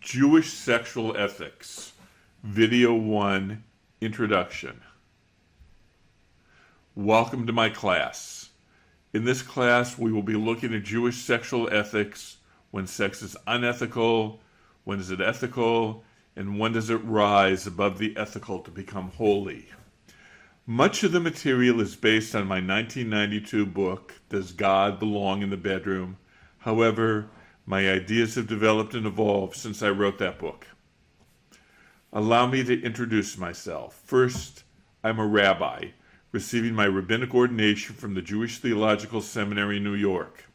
Jewish Sexual Ethics, Video 1, Introduction. Welcome to my class. In this class, we will be looking at Jewish sexual ethics, when sex is unethical, when is it ethical, and when does it rise above the ethical to become holy. Much of the material is based on my 1992 book, Does God Belong in the Bedroom? However, my ideas have developed and evolved since I wrote that book. Allow me to introduce myself. First, I'm a rabbi, receiving my rabbinic ordination from the Jewish Theological Seminary in New York.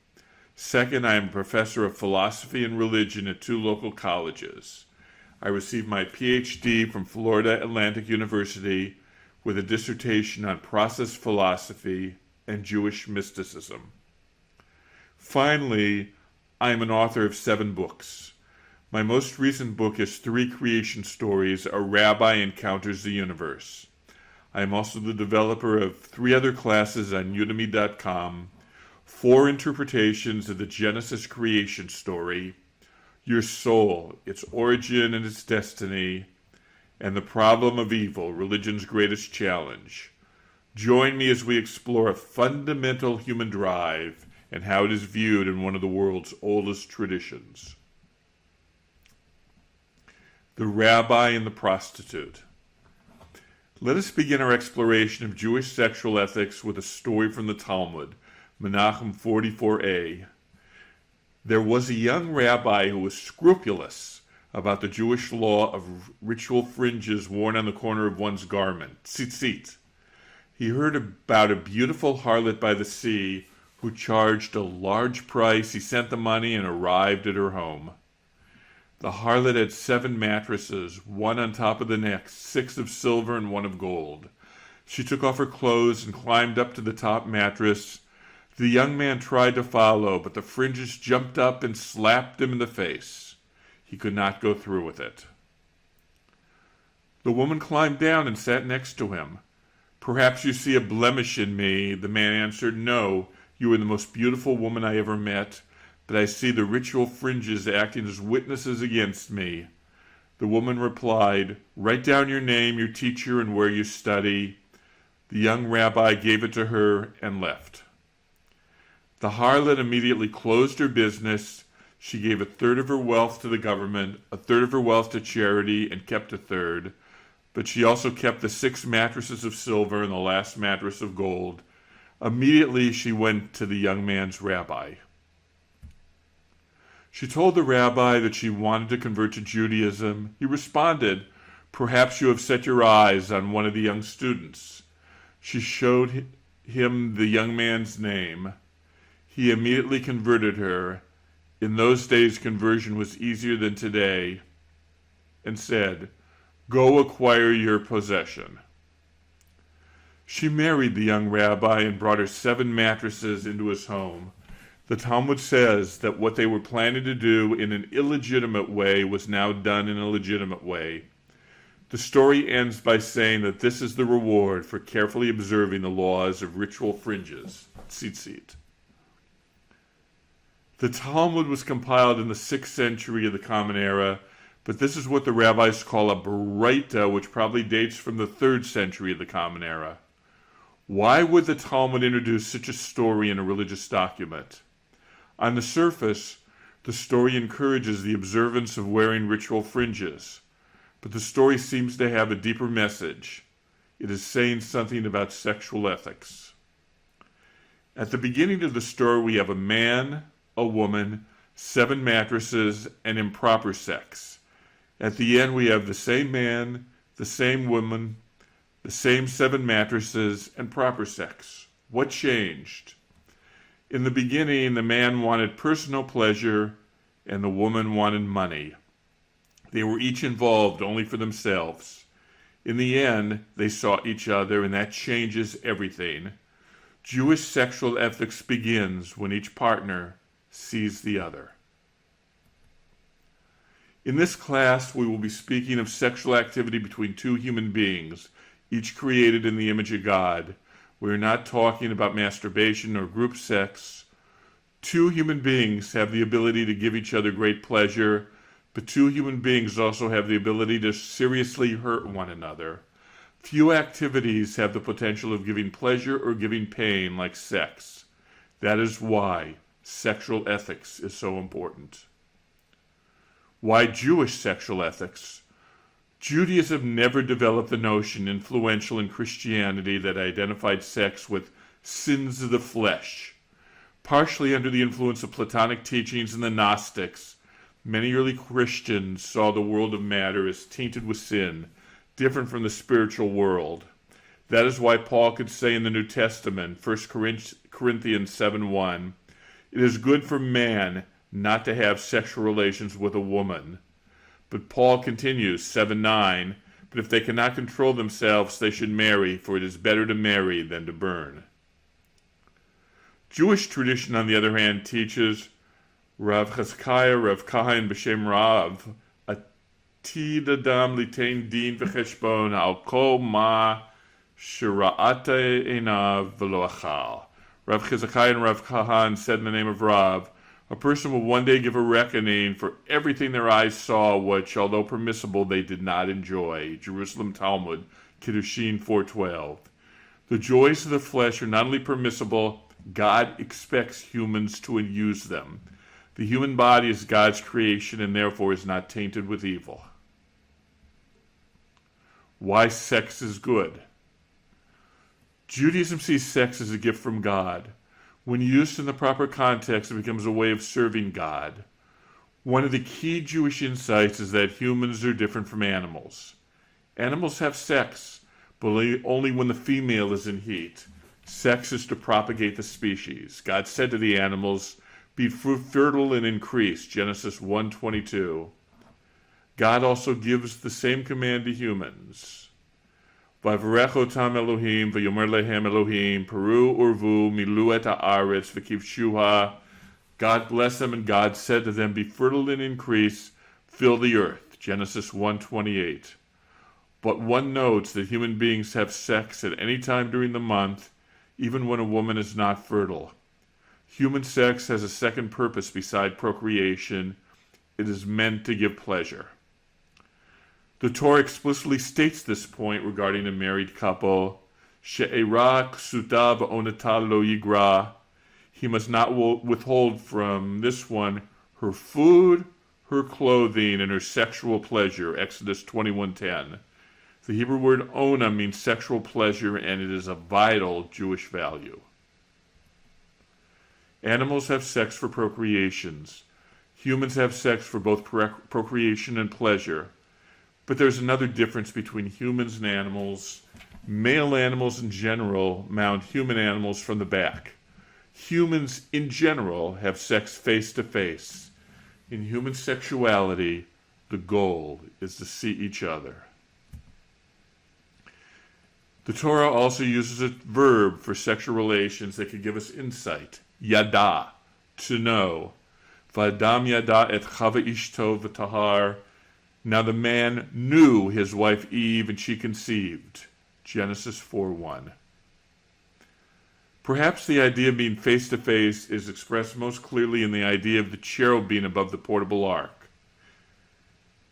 Second, I am a professor of philosophy and religion at 2 local colleges. I received my PhD from Florida Atlantic University with a dissertation on process philosophy and Jewish mysticism. Finally, I am an author of 7 books. My most recent book is 3 creation stories, A Rabbi Encounters the Universe. I am also the developer of 3 other classes on Udemy.com, 4 interpretations of the Genesis creation story, Your Soul, Its Origin and Its Destiny, and The Problem of Evil, Religion's Greatest Challenge. Join me as we explore a fundamental human drive and how it is viewed in one of the world's oldest traditions. The Rabbi and the Prostitute. Let us begin our exploration of Jewish sexual ethics with a story from the Talmud, Menachem 44a. There was a young rabbi who was scrupulous about the Jewish law of ritual fringes worn on the corner of one's garment, tzitzit. He heard about a beautiful harlot by the sea who charged a large price. He sent the money and arrived at her home. The harlot had 7 mattresses, 1 on top of the next, 6 of silver and 1 of gold. She took off her clothes and climbed up to the top mattress. The young man tried to follow, but the fringes jumped up and slapped him in the face. He could not go through with it. The woman climbed down and sat next to him. "Perhaps you see a blemish in me." The man answered, "No, you are the most beautiful woman I ever met, but I see the ritual fringes acting as witnesses against me." The woman replied, "Write down your name, your teacher, and where you study." The young rabbi gave it to her and left. The harlot immediately closed her business. She gave 1/3 of her wealth to the government, 1/3 of her wealth to charity, and kept 1/3. But she also kept the 6 mattresses of silver and the last mattress of gold. Immediately she went to the young man's rabbi. She told the rabbi that she wanted to convert to Judaism. He responded, "Perhaps you have set your eyes on one of the young students." She showed him the young man's name. He immediately converted her. In those days, conversion was easier than today, and said, "Go acquire your possession." She married the young rabbi and brought her 7 mattresses into his home. The Talmud says that what they were planning to do in an illegitimate way was now done in a legitimate way. The story ends by saying that this is the reward for carefully observing the laws of ritual fringes, tzitzit. The Talmud was compiled in the 6th century of the Common Era, but this is what the rabbis call a baraita, which probably dates from the 3rd century of the Common Era. Why would the Talmud introduce such a story in a religious document? On the surface, the story encourages the observance of wearing ritual fringes, but the story seems to have a deeper message. It is saying something about sexual ethics. At the beginning of the story, we have a man, a woman, 7 mattresses, and improper sex. At the end, we have the same man, the same woman, the same 7 mattresses, and proper sex. What changed? In the beginning, the man wanted personal pleasure, and the woman wanted money. They were each involved only for themselves. In the end, they saw each other, and that changes everything. Jewish sexual ethics begins when each partner sees the other. In this class, we will be speaking of sexual activity between 2 human beings, each created in the image of God. We are not talking about masturbation or group sex. 2 human beings have the ability to give each other great pleasure. but two human beings also have the ability to seriously hurt one another. Few activities have the potential of giving pleasure or giving pain like sex. That is why sexual ethics is so important. Why Jewish sexual ethics? Judaism never developed the notion influential in Christianity that identified sex with sins of the flesh. Partially under the influence of Platonic teachings and the Gnostics, many early Christians saw the world of matter as tainted with sin, different from the spiritual world. That is why Paul could say in the New Testament, 1 Corinthians 7:1, "It is good for man not to have sexual relations with a woman." But Paul continues, 7:9, "But if they cannot control themselves, they should marry, for it is better to marry than to burn." Jewish tradition, on the other hand, teaches Rav Chazkiah, Rav Kahan b'shem Rav, Atid Adam litain din v'cheshbon al kol ma shira'ate einav v'lo achal. Rav Chazkiah and Rav Kahan said in the name of Rav, a person will one day give a reckoning for everything their eyes saw, which, although permissible, they did not enjoy. Jerusalem Talmud, Kiddushin 4:12. The joys of the flesh are not only permissible, God expects humans to use them. The human body is God's creation and therefore is not tainted with evil. Why sex is good? Judaism sees sex as a gift from God. When used in the proper context, it becomes a way of serving God. One of the key Jewish insights is that humans are different from animals. Animals have sex, but only when the female is in heat. Sex is to propagate the species. God said to the animals, "Be fertile and increase," Genesis 1:22. God also gives the same command to humans. V'avarech otam Elohim v'yomer lehem Elohim peru urvu milu et haaretz v'kivshuha. God blessed them, and God said to them, "Be fertile and increase, fill the earth," Genesis 1:28. But one notes that human beings have sex at any time during the month, even when a woman is not fertile. Human sex has a second purpose beside procreation. It is meant to give pleasure. The Torah explicitly states this point regarding a married couple. She'era ksuta v'onata lo yigra. He must not withhold from this one her food, her clothing, and her sexual pleasure. Exodus 21:10. The Hebrew word ona means sexual pleasure, and it is a vital Jewish value. Animals have sex for procreations. Humans have sex for both procreation and pleasure. But there's another difference between humans and animals. Male animals in general mount human animals from the back. Humans in general have sex face to face. In human sexuality, the goal is to see each other. The Torah also uses a verb for sexual relations that could give us insight. Yada, to know. V'adam yada et chava ishto v'tahar. Now the man knew his wife Eve, and she conceived. Genesis 4:1. Perhaps the idea of being face to face is expressed most clearly in the idea of the cherubim above the portable ark.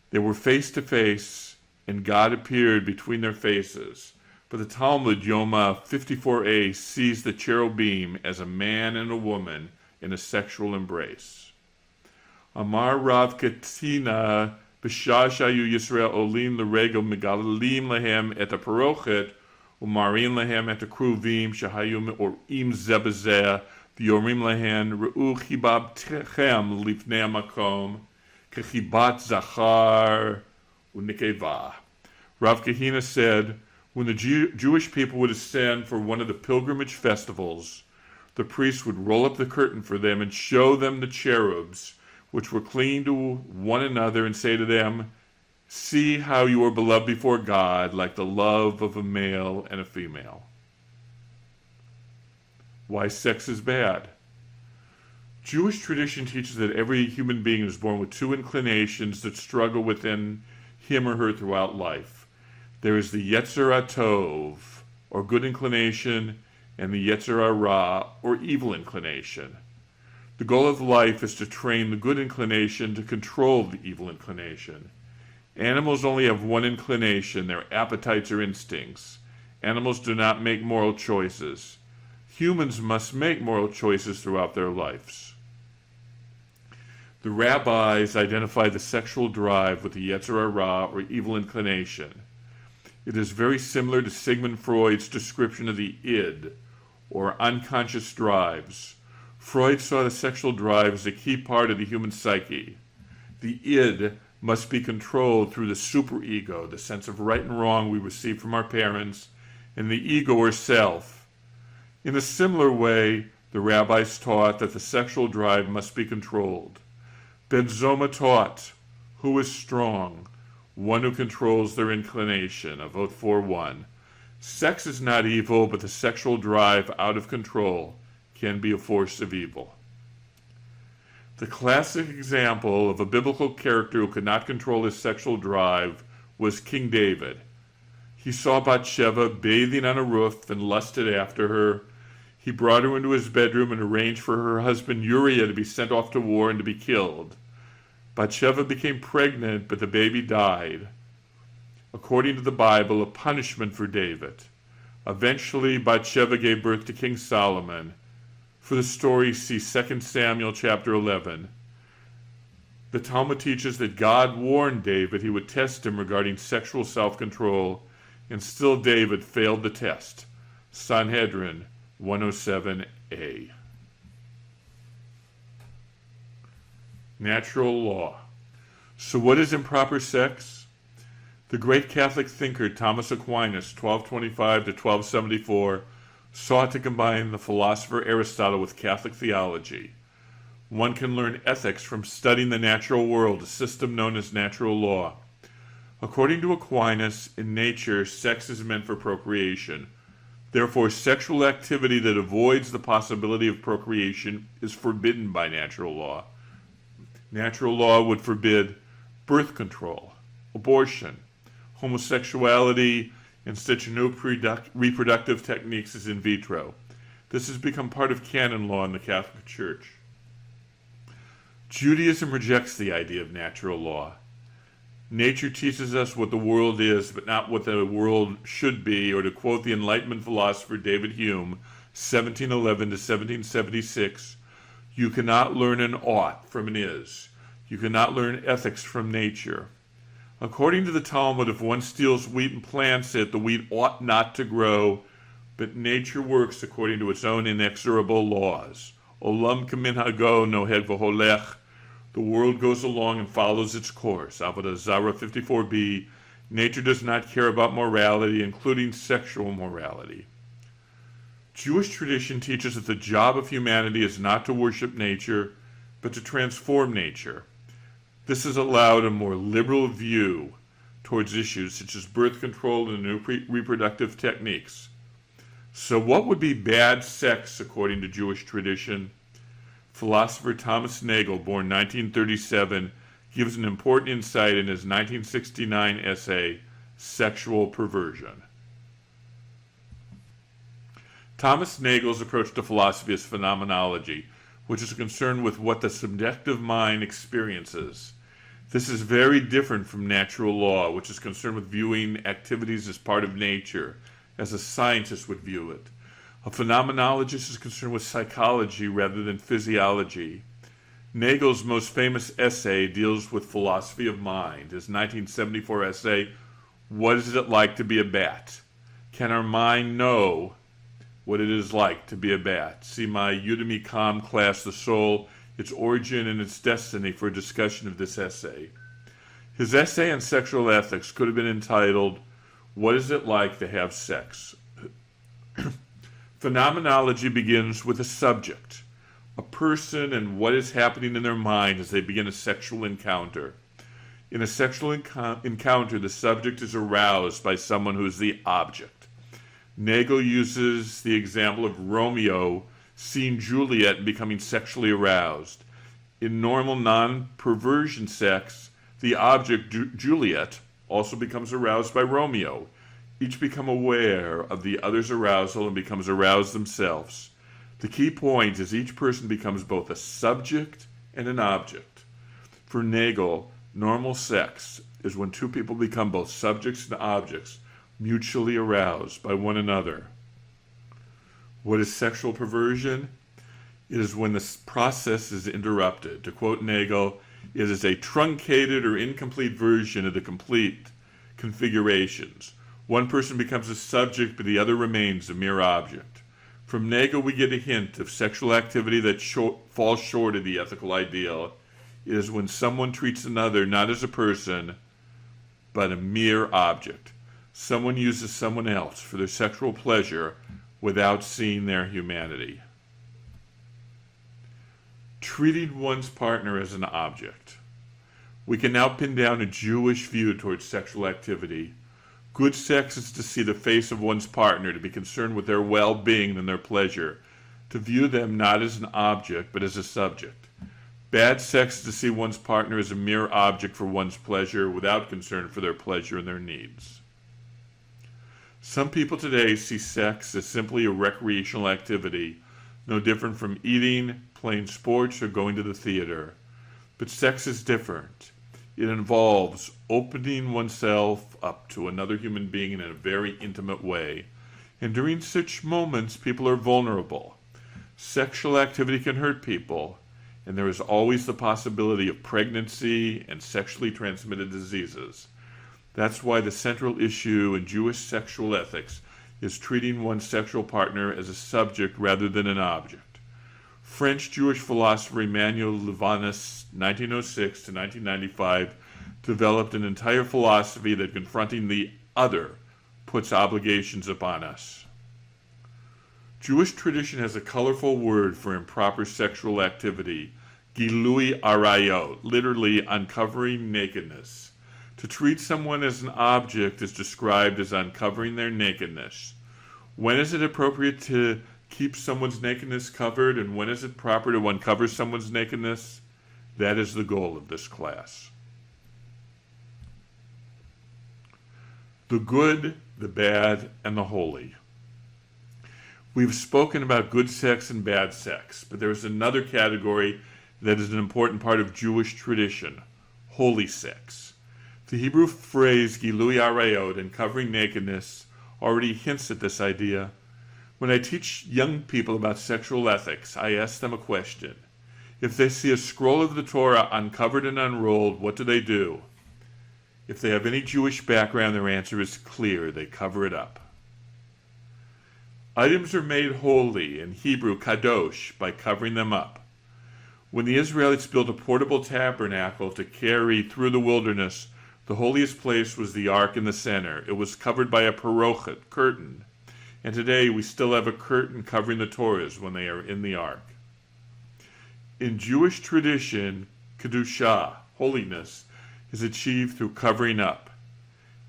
They were face to face, and God appeared between their faces. But the Talmud, Yoma 54a, sees the cherubim as a man and a woman in a sexual embrace. Amar Rav Katina b'shah shayu Yisrael olim l'regel megalalim lahem et ha'parochet umarim lahem et ha'kruvim shahayu or im zebazeh v'yorim lahem re'u chibab techem lifnei ha'makom kechibat zachar u'nikeva. Rav Kahina said, when the Jewish people would ascend for one of the pilgrimage festivals, the priest would roll up the curtain for them and show them the cherubs, which were clinging to one another, and say to them, "See how you are beloved before God, like the love of a male and a female." Why sex is bad? Jewish tradition teaches that every human being is born with two inclinations that struggle within him or her throughout life. There is the Yetzer HaTov, or good inclination, and the Yetzer HaRa, or evil inclination. The goal of life is to train the good inclination to control the evil inclination. Animals only have one inclination, their appetites or instincts. Animals do not make moral choices. Humans must make moral choices throughout their lives. The rabbis identify the sexual drive with the Yetzer Hara, or evil inclination. It is very similar to Sigmund Freud's description of the id, or unconscious drives. Freud saw the sexual drive as a key part of the human psyche. The id must be controlled through the superego, the sense of right and wrong we receive from our parents, and the ego or self. In a similar way, the rabbis taught that the sexual drive must be controlled. Ben Zoma taught, who is strong? One who controls their inclination. A vote for one. Sex is not evil, but the sexual drive out of control can be a force of evil. The classic example of a biblical character who could not control his sexual drive was King David. He saw Bathsheba bathing on a roof and lusted after her. He brought her into his bedroom and arranged for her husband Uriah to be sent off to war and to be killed. Bathsheba became pregnant, but the baby died. According to the Bible, a punishment for David. Eventually, Bathsheba gave birth to King Solomon. For the story, see 2 Samuel chapter 11. The Talmud teaches that God warned David he would test him regarding sexual self-control, and still David failed the test. Sanhedrin 107a. Natural law. So what is improper sex? The great Catholic thinker Thomas Aquinas, 1225 to 1274, sought to combine the philosopher Aristotle with Catholic theology. One can learn ethics from studying the natural world, a system known as natural law. According to Aquinas, in nature, sex is meant for procreation. Therefore, sexual activity that avoids the possibility of procreation is forbidden by natural law. Natural law would forbid birth control, abortion, homosexuality, and such new reproductive techniques as in vitro. This has become part of canon law in the Catholic Church. Judaism rejects the idea of natural law. Nature teaches us what the world is, but not what the world should be, or to quote the Enlightenment philosopher David Hume, 1711 to 1776, you cannot learn an ought from an is. You cannot learn ethics from nature. According to the Talmud, if one steals wheat and plants it, the wheat ought not to grow, but nature works according to its own inexorable laws. Olam keminhago noheg v'holech. The world goes along and follows its course. Avodah Zarah 54b. Nature does not care about morality, including sexual morality. Jewish tradition teaches that the job of humanity is not to worship nature, but to transform nature. This has allowed a more liberal view towards issues such as birth control and new reproductive techniques. So what would be bad sex according to Jewish tradition? Philosopher Thomas Nagel, born 1937, gives an important insight in his 1969 essay, Sexual Perversion. Thomas Nagel's approach to philosophy is phenomenology, which is concerned with what the subjective mind experiences. This is very different from natural law, which is concerned with viewing activities as part of nature, as a scientist would view it. A phenomenologist is concerned with psychology rather than physiology. Nagel's most famous essay deals with philosophy of mind. His 1974 essay, What is it like to be a bat? Can our mind know what it is like to be a bat? See my Udemy.com class, The Soul, Its Origin and Its Destiny, for a discussion of this essay. His essay on sexual ethics could have been entitled, What is it like to have sex? Phenomenology begins with a subject, a person, and what is happening in their mind as they begin a sexual encounter. In a sexual encounter, the subject is aroused by someone who is the object. Nagel uses the example of Romeo seeing Juliet and becoming sexually aroused. In normal non-perversion sex, the object, Juliet, also becomes aroused by Romeo. Each become aware of the other's arousal and becomes aroused themselves. The key point is each person becomes both a subject and an object. For Nagel, normal sex is when two people become both subjects and objects, mutually aroused by one another. What is sexual perversion? It is when this process is interrupted. To quote Nagel, it is a truncated or incomplete version of the complete configurations. One person becomes a subject, but the other remains a mere object. From Nagel, we get a hint of sexual activity that falls short of the ethical ideal. It is when someone treats another not as a person, but a mere object. Someone uses someone else for their sexual pleasure without seeing their humanity. Treating one's partner as an object. We can now pin down a Jewish view towards sexual activity. Good sex is to see the face of one's partner, to be concerned with their well-being and their pleasure, to view them not as an object but as a subject. Bad sex is to see one's partner as a mere object for one's pleasure without concern for their pleasure and their needs. Some people today see sex as simply a recreational activity, no different from eating, playing sports, or going to the theater. But sex is different. It involves opening oneself up to another human being in a very intimate way. And during such moments, people are vulnerable. Sexual activity can hurt people, and there is always the possibility of pregnancy and sexually transmitted diseases. That's why the central issue in Jewish sexual ethics is treating one's sexual partner as a subject rather than an object. French Jewish philosopher Emmanuel Levinas, 1906 to 1995, developed an entire philosophy that confronting the other puts obligations upon us. Jewish tradition has a colorful word for improper sexual activity, gilui arayot, literally uncovering nakedness. To treat someone as an object is described as uncovering their nakedness. When is it appropriate to keep someone's nakedness covered, and when is it proper to uncover someone's nakedness? That is the goal of this class. The good, the bad, and the holy. We've spoken about good sex and bad sex, but there is another category that is an important part of Jewish tradition, holy sex. The Hebrew phrase gilui arayot, uncovering nakedness, already hints at this idea. When I teach young people about sexual ethics, I ask them a question. If they see a scroll of the Torah uncovered and unrolled, what do? If they have any Jewish background, their answer is clear. They cover it up. Items are made holy, in Hebrew kadosh, by covering them up. When the Israelites built a portable tabernacle to carry through the wilderness, the holiest place was the ark in the center. It was covered by a parochet, curtain. And today we still have a curtain covering the Torahs when they are in the ark. In Jewish tradition, Kedushah, holiness, is achieved through covering up.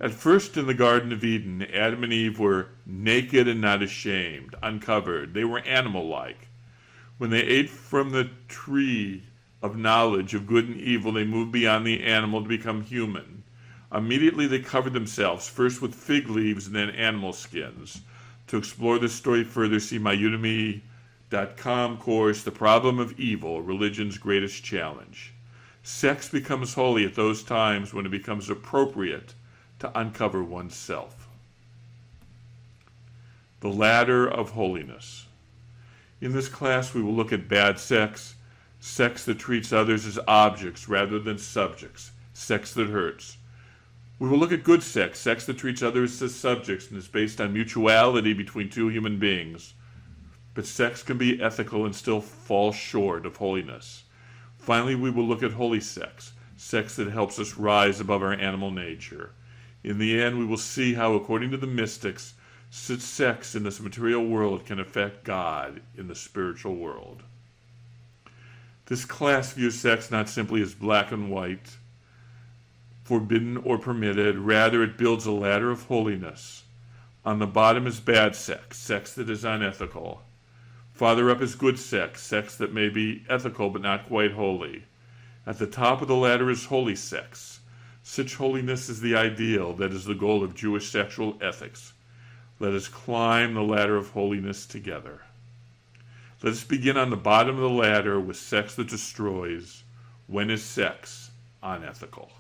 At first in the Garden of Eden, Adam and Eve were naked and not ashamed, uncovered. They were animal-like. When they ate from the tree of knowledge of good and evil, they moved beyond the animal to become human. Immediately they covered themselves, first with fig leaves and then animal skins. To explore this story further, see my udemy.com course, The Problem of Evil, Religion's Greatest Challenge. Sex becomes holy at those times when it becomes appropriate to uncover oneself. The ladder of holiness. In this class, we will look at bad sex, sex that treats others as objects rather than subjects, sex that hurts. We will look at good sex, sex that treats others as subjects and is based on mutuality between two human beings. But sex can be ethical and still fall short of holiness. Finally, we will look at holy sex, sex that helps us rise above our animal nature. In the end, we will see how, according to the mystics, sex in this material world can affect God in the spiritual world. This class views sex not simply as black and white, forbidden or permitted. Rather, it builds a ladder of holiness. On the bottom is bad sex, sex that is unethical. Farther up is good sex, sex that may be ethical but not quite holy. At the top of the ladder is holy sex. Such holiness is the ideal, that is the goal of Jewish sexual ethics. Let us climb the ladder of holiness together. Let us begin on the bottom of the ladder with sex that destroys. When is sex unethical?